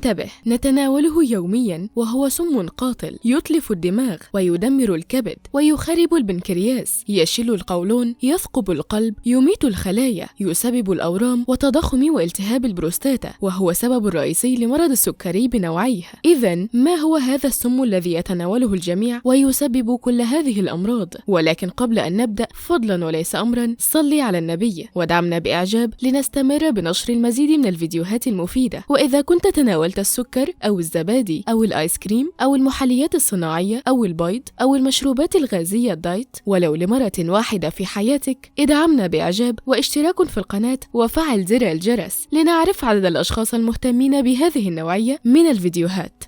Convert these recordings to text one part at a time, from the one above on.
انتبه، نتناوله يوميا وهو سم قاتل يتلف الدماغ ويدمر الكبد ويخرب البنكرياس، يشل القولون، يثقب القلب، يميت الخلايا، يسبب الأورام وتضخم والتهاب البروستاتا، وهو سبب الرئيسي لمرض السكري بنوعيه. إذن ما هو هذا السم الذي يتناوله الجميع ويسبب كل هذه الأمراض؟ ولكن قبل أن نبدأ، فضلا وليس أمرا، صلي على النبي ودعمنا بإعجاب لنستمر بنشر المزيد من الفيديوهات المفيدة. وإذا كنت تناولت السكر أو الزبادي أو الآيس كريم أو المحليات الصناعية أو البيض أو المشروبات الغازية الدايت ولو لمرة واحدة في حياتك، ادعمنا بإعجاب واشتراك في القناة وفعل زر الجرس لنعرف عدد الأشخاص المهتمين بهذه النوعية من الفيديوهات.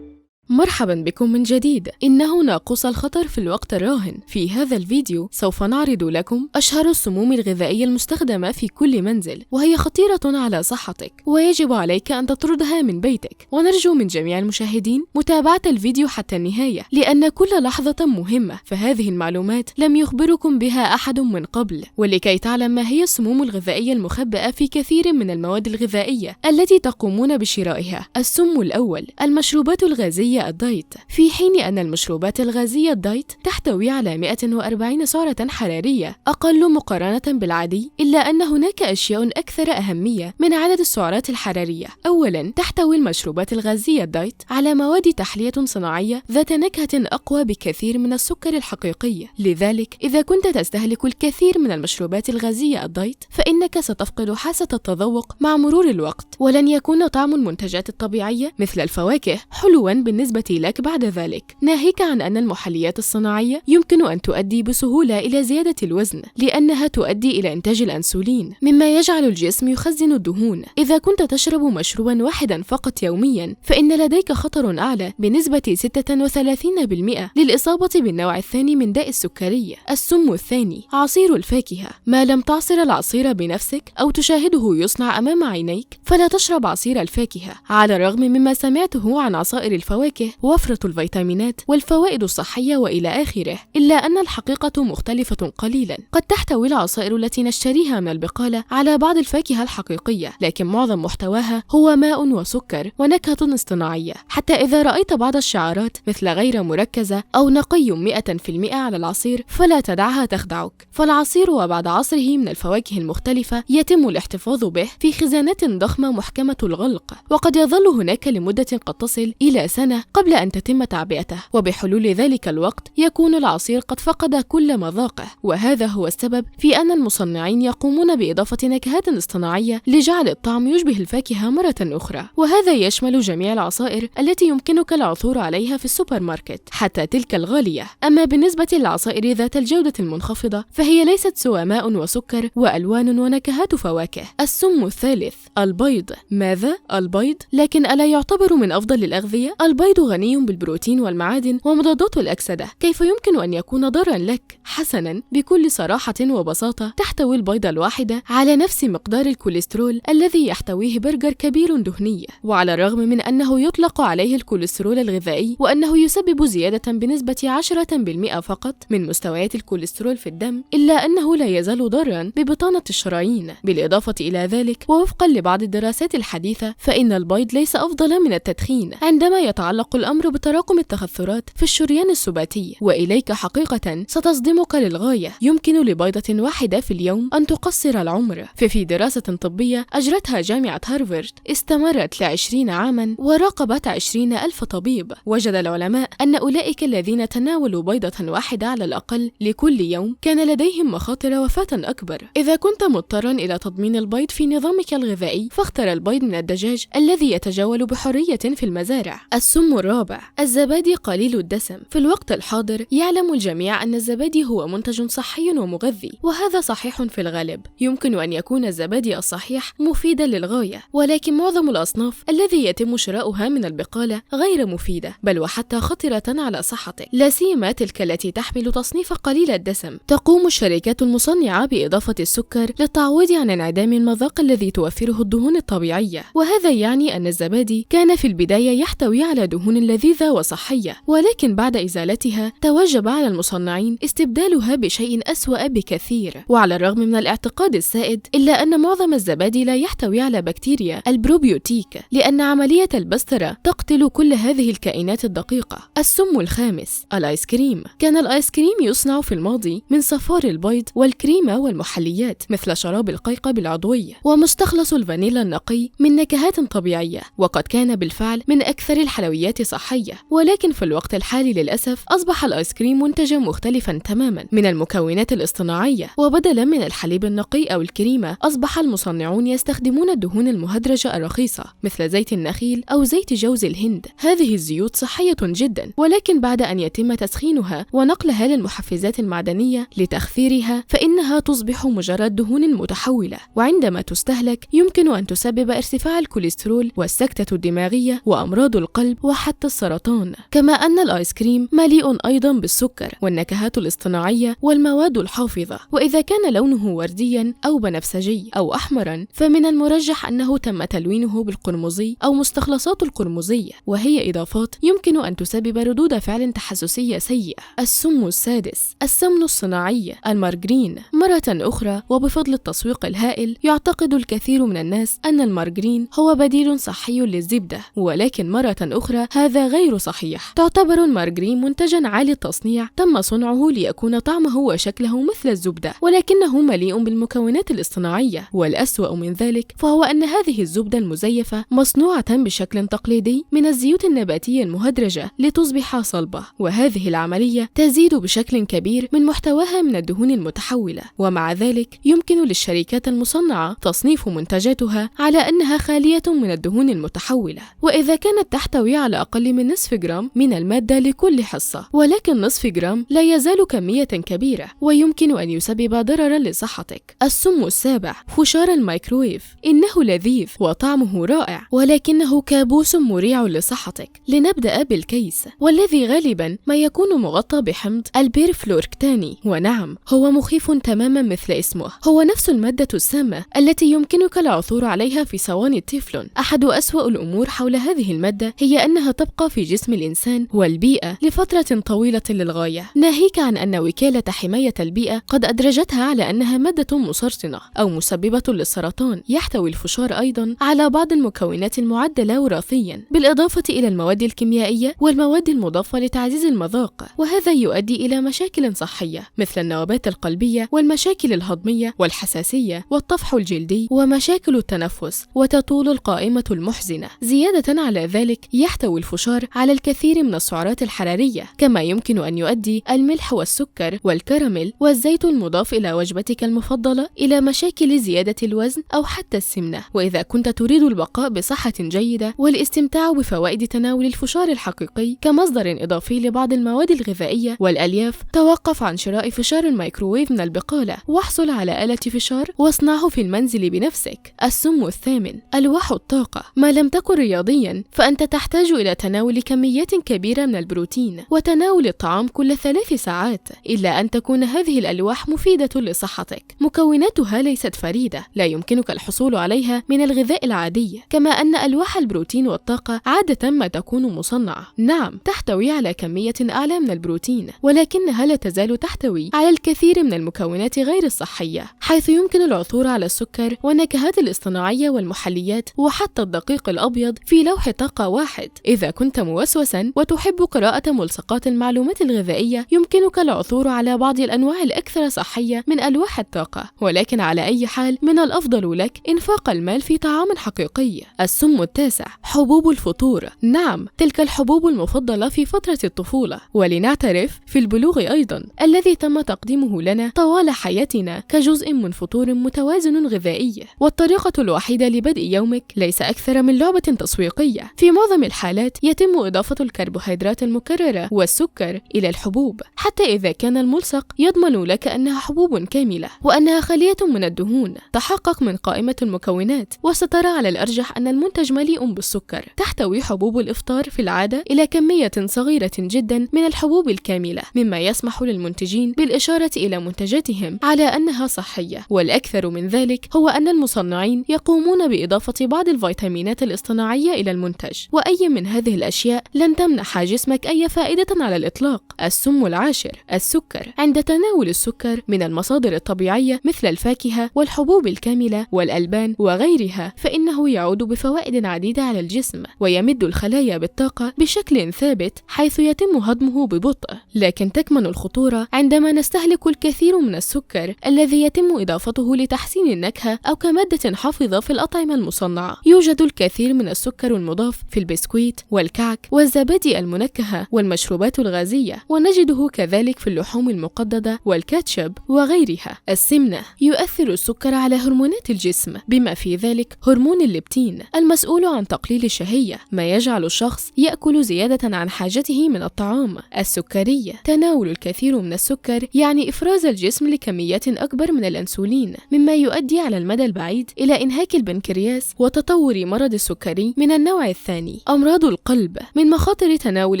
مرحبا بكم من جديد. إنه ناقوس الخطر في الوقت الراهن. في هذا الفيديو سوف نعرض لكم أشهر السموم الغذائية المستخدمة في كل منزل، وهي خطيرة على صحتك ويجب عليك أن تطردها من بيتك. ونرجو من جميع المشاهدين متابعة الفيديو حتى النهاية، لأن كل لحظة مهمة، فهذه المعلومات لم يخبركم بها أحد من قبل. ولكي تعلم ما هي السموم الغذائية المخبأة في كثير من المواد الغذائية التي تقومون بشرائها. السم الأول: المشروبات الغازية الدايت. في حين أن المشروبات الغازية الدايت تحتوي على 140 سعرة حرارية أقل مقارنة بالعادي، إلا أن هناك أشياء أكثر أهمية من عدد السعرات الحرارية. أولاً، تحتوي المشروبات الغازية الدايت على مواد تحلية صناعية ذات نكهة أقوى بكثير من السكر الحقيقي، لذلك إذا كنت تستهلك الكثير من المشروبات الغازية الدايت فإنك ستفقد حاسة التذوق مع مرور الوقت، ولن يكون طعم المنتجات الطبيعية مثل الفواكه حلواً بالنسبة لك بعد ذلك، ناهيك عن أن المحليات الصناعية يمكن أن تؤدي بسهولة إلى زيادة الوزن، لأنها تؤدي إلى إنتاج الأنسولين مما يجعل الجسم يخزن الدهون. إذا كنت تشرب مشروبا واحدا فقط يوميا فإن لديك خطر أعلى بنسبة 36% للإصابة بالنوع الثاني من داء السكري. السم الثاني: عصير الفاكهة. ما لم تعصر العصير بنفسك أو تشاهده يصنع أمام عينيك فلا تشرب عصير الفاكهة، على الرغم مما سمعته عن عصائر الفواكه وفرة الفيتامينات والفوائد الصحية وإلى آخره، إلا أن الحقيقة مختلفة قليلا. قد تحتوي العصائر التي نشتريها من البقالة على بعض الفاكهة الحقيقية، لكن معظم محتواها هو ماء وسكر ونكهة اصطناعية. حتى إذا رأيت بعض الشعارات مثل غير مركزة أو نقي 100% على العصير فلا تدعها تخدعك، فالعصير وبعد عصره من الفواكه المختلفة يتم الاحتفاظ به في خزانات ضخمة محكمة الغلق، وقد يظل هناك لمدة قد تصل إلى سنة قبل أن تتم تعبئته، وبحلول ذلك الوقت يكون العصير قد فقد كل مذاقه. وهذا هو السبب في أن المصنعين يقومون بإضافة نكهات اصطناعية لجعل الطعم يشبه الفاكهة مرة أخرى، وهذا يشمل جميع العصائر التي يمكنك العثور عليها في السوبر ماركت حتى تلك الغالية. أما بالنسبة للعصائر ذات الجودة المنخفضة فهي ليست سوى ماء وسكر وألوان ونكهات فواكه. السم الثالث: البيض. ماذا؟ البيض؟ لكن ألا يعتبر من أفضل الأغذية؟ البيض غني بالبروتين والمعادن ومضادات الأكسدة، كيف يمكن أن يكون ضارا لك؟ حسنا، بكل صراحة وبساطة تحتوي البيضة الواحدة على نفس مقدار الكوليسترول الذي يحتويه برجر كبير دهني، وعلى الرغم من أنه يطلق عليه الكوليسترول الغذائي وأنه يسبب زيادة بنسبة 10% فقط من مستويات الكوليسترول في الدم، إلا أنه لا يزال ضارا ببطانة الشرايين. بالإضافة إلى ذلك، ووفقا لبعض الدراسات الحديثة، فإن البيض ليس أفضل من التدخين عندما يتعلق الأمر بتراكم التخثرات في الشريان السباتي. وإليك حقيقة ستصدمك للغاية: يمكن لبيضة واحدة في اليوم أن تقصر العمر. ففي دراسة طبية أجرتها جامعة هارفارد استمرت ل20 عاما وراقبت 20,000 طبيب، وجد العلماء أن أولئك الذين تناولوا بيضة واحدة على الأقل لكل يوم كان لديهم مخاطر وفاة أكبر. إذا كنت مضطرا إلى تضمين البيض في نظامك الغذائي فاختر البيض من الدجاج الذي يتجول بحرية في المزارع. السم الرابع: الزبادي قليل الدسم. في الوقت الحاضر يعلم الجميع أن الزبادي هو منتج صحي ومغذي، وهذا صحيح في الغالب. يمكن أن يكون الزبادي الصحيح مفيدا للغاية، ولكن معظم الأصناف الذي يتم شراؤها من البقالة غير مفيدة، بل وحتى خطرة على صحتك، لا سيما تلك التي تحمل تصنيف قليل الدسم. تقوم الشركات المصنعة بإضافة السكر للتعويض عن انعدام المذاق الذي توفره الدهون الطبيعية، وهذا يعني أن الزبادي كان في البداية يحتوي على دهون تكون لذيذة وصحية، ولكن بعد إزالتها توجب على المصنعين استبدالها بشيء أسوأ بكثير. وعلى الرغم من الاعتقاد السائد إلا أن معظم الزبادي لا يحتوي على بكتيريا البروبيوتيك، لأن عملية البسترة تقتل كل هذه الكائنات الدقيقة. السم الخامس، الآيس كريم. كان الآيس كريم يصنع في الماضي من صفار البيض والكريمة والمحليات مثل شراب القيقب العضوي، ومستخلص الفانيلا النقي من نكهات طبيعية، وقد كان بالفعل من أكثر الحلويات صحية. ولكن في الوقت الحالي للأسف أصبح الآيس كريم منتجا مختلفا تماما من المكونات الاصطناعية، وبدلا من الحليب النقي أو الكريمة أصبح المصنعون يستخدمون الدهون المهدرجة الرخيصة مثل زيت النخيل أو زيت جوز الهند. هذه الزيوت صحية جدا، ولكن بعد أن يتم تسخينها ونقلها للمحفزات المعدنية لتخثيرها فإنها تصبح مجرد دهون متحولة، وعندما تستهلك يمكن أن تسبب ارتفاع الكوليسترول والسكتة الدماغية وأمراض القلب وحتى السرطان. كما أن الآيس كريم مليء أيضا بالسكر والنكهات الاصطناعية والمواد الحافظة، وإذا كان لونه ورديا أو بنفسجي أو أحمرا فمن المرجح أنه تم تلوينه بالقرمزي أو مستخلصات القرمزية، وهي إضافات يمكن أن تسبب ردود فعل تحسسية سيئة. السم السادس، السمن الصناعي المارجرين. مرة أخرى وبفضل التسويق الهائل يعتقد الكثير من الناس أن المارجرين هو بديل صحي للزبدة، ولكن مرة أخرى هذا غير صحيح. تعتبر المارجرين منتجا عالي التصنيع تم صنعه ليكون طعمه وشكله مثل الزبدة، ولكنه مليء بالمكونات الاصطناعية، والأسوأ من ذلك فهو أن هذه الزبدة المزيفة مصنوعة بشكل تقليدي من الزيوت النباتية المهدرجة لتصبح صلبة، وهذه العملية تزيد بشكل كبير من محتواها من الدهون المتحولة، ومع ذلك يمكن للشركات المصنعة تصنيف منتجاتها على أنها خالية من الدهون المتحولة، وإذا كانت تحتوي على أقل من نصف جرام من المادة لكل حصة، ولكن نصف جرام لا يزال كمية كبيرة ويمكن أن يسبب ضررا لصحتك. السم السابع، فشار الميكرويف. إنه لذيذ وطعمه رائع، ولكنه كابوس مريع لصحتك. لنبدأ بالكيس، والذي غالبا ما يكون مغطى بحمض البيرفلوركتاني، ونعم هو مخيف تماما مثل اسمه. هو نفس المادة السامة التي يمكنك العثور عليها في صواني التيفلون. أحد أسوأ الأمور حول هذه المادة هي أنها تبقى في جسم الإنسان والبيئة لفترة طويلة للغاية، ناهيك عن أن وكالة حماية البيئة قد أدرجتها على أنها مادة مسرطنة أو مسببة للسرطان. يحتوي الفشار أيضا على بعض المكونات المعدلة وراثيا، بالإضافة إلى المواد الكيميائية والمواد المضافة لتعزيز المذاق، وهذا يؤدي إلى مشاكل صحية مثل النوبات القلبية والمشاكل الهضمية والحساسية والطفح الجلدي ومشاكل التنفس، وتطول القائمة المحزنة. زيادة على ذلك يحتوي الفشار على الكثير من السعرات الحرارية، كما يمكن أن يؤدي الملح والسكر والكراميل والزيت المضاف إلى وجبتك المفضلة إلى مشاكل زيادة الوزن أو حتى السمنة. وإذا كنت تريد البقاء بصحة جيدة والاستمتاع بفوائد تناول الفشار الحقيقي كمصدر إضافي لبعض المواد الغذائية والألياف، توقف عن شراء فشار الميكروويف من البقالة، واحصل على آلة فشار واصنعه في المنزل بنفسك. السم الثامن، ألواح الطاقة. ما لم تكن رياضيا فأنت تحتاج إلى تناول كميات كبيرة من البروتين وتناول الطعام كل 3 ساعات، إلا أن تكون هذه الألواح مفيدة لصحتك. مكوناتها ليست فريدة، لا يمكنك الحصول عليها من الغذاء العادي، كما أن ألواح البروتين والطاقة عادة ما تكون مصنعة. نعم تحتوي على كمية أعلى من البروتين، ولكنها لا تزال تحتوي على الكثير من المكونات غير الصحية، حيث يمكن العثور على السكر والنكهات الاصطناعية والمحليات وحتى الدقيق الأبيض في لوح طاقة واحد. إذا كنت موسوسا وتحب قراءة ملصقات المعلومات الغذائية يمكنك العثور على بعض الأنواع الأكثر صحية من ألواح الطاقة، ولكن على أي حال من الأفضل لك إنفاق المال في طعام حقيقي. السم التاسع، حبوب الفطور. نعم تلك الحبوب المفضلة في فترة الطفولة، ولنعترف في البلوغ أيضا، الذي تم تقديمه لنا طوال حياتنا كجزء من فطور متوازن غذائي. والطريقة الوحيدة لبدء يومك ليس أكثر من لعبة تسويقية. في معظم الحالات يتم إضافة الكربوهيدرات المكررة والسكر إلى الحبوب، حتى إذا كان الملصق يضمن لك أنها حبوب كاملة وأنها خالية من الدهون. تحقق من قائمة المكونات وسترى على الأرجح أن المنتج مليء بالسكر. تحتوي حبوب الإفطار في العادة إلى كمية صغيرة جدا من الحبوب الكاملة، مما يسمح للمنتجين بالإشارة إلى منتجاتهم على أنها صحية. والأكثر من ذلك هو أن المصنعين يقومون بإضافة بعض الفيتامينات الاصطناعية إلى المنتج، وأي من هذه هذه الأشياء لن تمنح جسمك أي فائدة على الإطلاق. السم العاشر: السكر. عند تناول السكر من المصادر الطبيعية مثل الفاكهة والحبوب الكاملة والألبان وغيرها، فإنه يعود بفوائد عديدة على الجسم، ويمد الخلايا بالطاقة بشكل ثابت حيث يتم هضمه ببطء. لكن تكمن الخطورة عندما نستهلك الكثير من السكر الذي يتم إضافته لتحسين النكهة أو كمادة حافظة في الأطعمة المصنعة. يوجد الكثير من السكر المضاف في البسكويت والكعك والزبادي المنكهة والمشروبات الغازية، ونجده كذلك في اللحوم المقددة والكاتشب وغيرها. السمنة: يؤثر السكر على هرمونات الجسم بما في ذلك هرمون الليبتين المسؤول عن تقليل الشهية، ما يجعل الشخص يأكل زيادة عن حاجته من الطعام. السكرية: تناول الكثير من السكر يعني إفراز الجسم لكميات أكبر من الأنسولين، مما يؤدي على المدى البعيد إلى إنهاك البنكرياس وتطور مرض السكري من النوع الثاني. أمراض القلب: من مخاطر تناول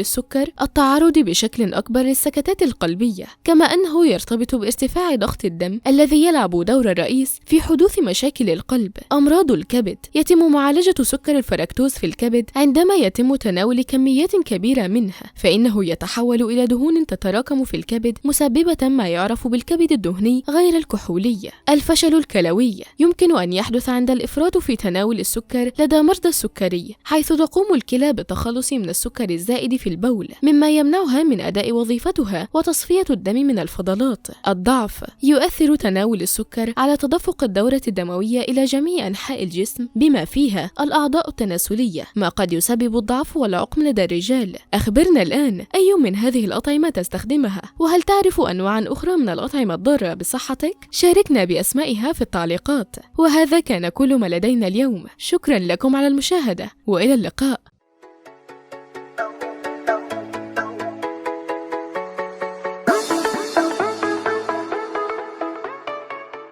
السكر التعرض بشكل أكبر للسكتات القلبية، كما أنه يرتبط بارتفاع ضغط الدم الذي يلعب دور رئيس في حدوث مشاكل القلب. أمراض الكبد: يتم معالجة سكر الفركتوز في الكبد عندما يتم تناول كميات كبيرة منها، فإنه يتحول إلى دهون تتراكم في الكبد مسببة ما يعرف بالكبد الدهني غير الكحولي. الفشل الكلوي: يمكن أن يحدث عند الإفراط في تناول السكر لدى مرضى السكري، حيث تقوم الكلى بالتخلص من السكر الزائد في البول مما يمنعها من أداء وظيفتها وتصفية الدم من الفضلات. الضعف: يؤثر تناول السكر على تدفق الدورة الدموية إلى جميع أنحاء الجسم بما فيها الأعضاء التناسلية، ما قد يسبب الضعف والعقم لدى الرجال. أخبرنا الآن، أي من هذه الأطعمة تستخدمها؟ وهل تعرف أنواعا أخرى من الأطعمة الضارة بصحتك؟ شاركنا بأسمائها في التعليقات. وهذا كان كل ما لدينا اليوم. شكرا لكم على المشاهدة، وإلى اللقاء.